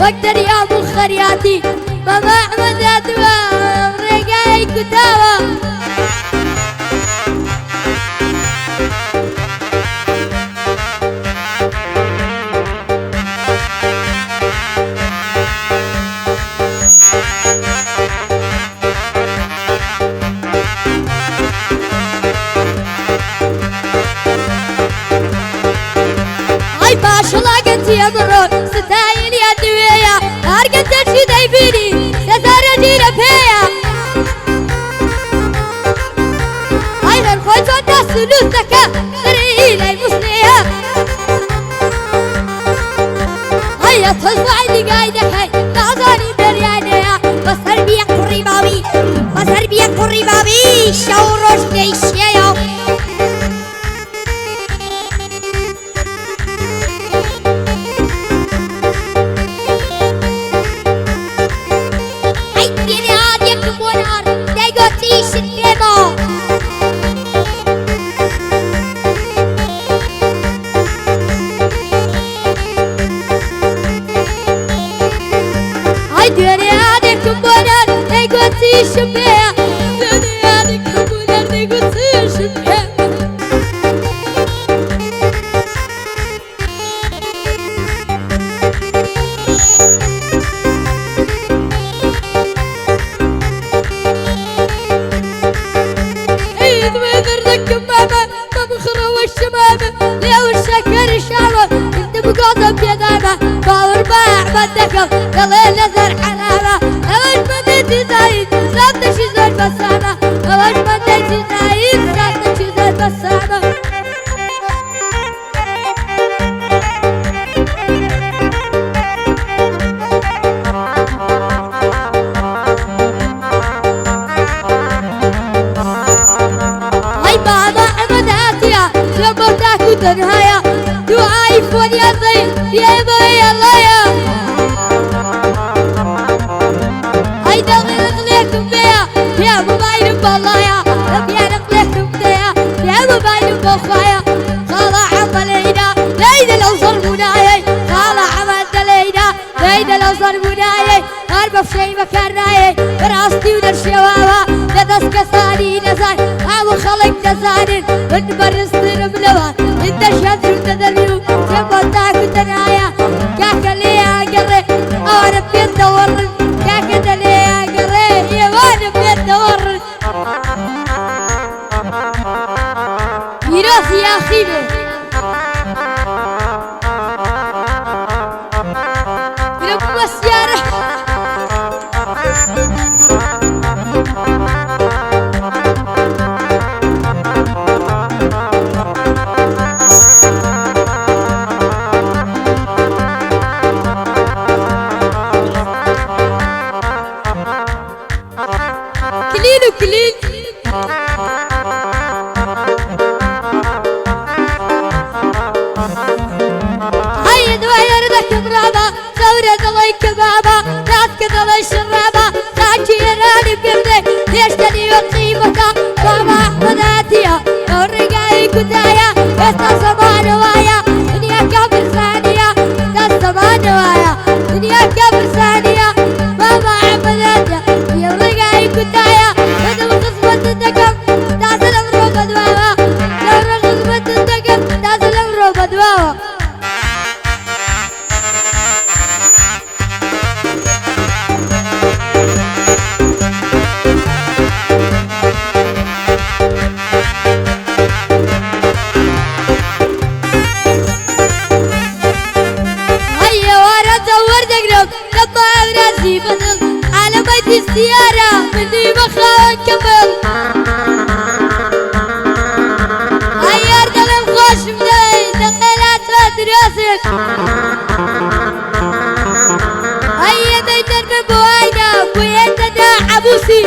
واقدر يا مخرياتي ماما احمد ادوى رجاي كتابة هاي باش لاقت يا برون ستايل يا دوية هارقت ترشي دايفيني ستارة جيرة بيا هاي لنخويت ودى سلوتك غري لي مصنية هيا تصبع اللي قايدك هاي نعزاني دريانية بصر بيا قري بابي بصر بيا قري بابي شوروش ديشيا شبيه دنيا لك ولا نقص شبيه عيد وذرك ماما ما بخروا الشباب لو الشكر الشعب انت بقاطب يداما باور باع بدك يلا نزر حرامه لو بديتي زايد صدق شي زي البسامة أول ما تجي زايد صدق شي زي البسامة هاي بابا عمداتيا لما تاكو تنهايا دو آيفون يا زين يا باي الله يا هاي دغي نغليكم بيا يا موبايل بالله ربي نغليكم بيا يا موبايل بخايا خالا عملينا ليلة لو ظلموناي خالا عملت لينا ليلة لو ظلموناي هرب في شي مكاناي براستي ودر شوابا ندس كساني نزان عمو خلق نزانين ونبرستر بلوان انت شادر تدريو سيبو تاكو تنايا كاكا ليا قري اوانا بيت دورن كاكا دليا قري يوانا بيت دورن ميراث يا خيبه رب السيارة كليل وكليل هيد ويردك برابا ثورة الله كبابا ناسك الله الشرابا تاجي راني بردي ليش تاني وقيمتها بابا احمد اتيا ورقاي كدايا استا زمان وايا دنيا كبر ثانية استا زمان وايا دنيا كبر ثانية بابا احمد اتيا ورقاي كدايا بدو خصمة الدقم تاسل امرو بدواوا دور خصمة الدقم تاسل امرو بدواوا بدل على بيت السيارة بدي بخاوة كفل غير دلم خوش بدي دخلات مدرسة هيا بيتر من بواينا ويتنا عبوسي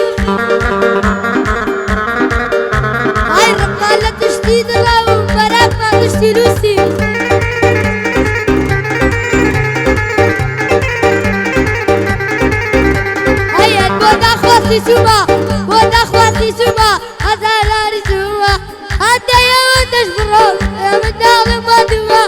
هاي رقالة تشتيد الله ومبارك ما تشتي لوسي سوما ودخواتي سوما هزالاري سوما حتى يوم تشبرون من داغ مدوما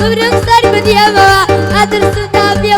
مبروك صار بديما أدرس تابيا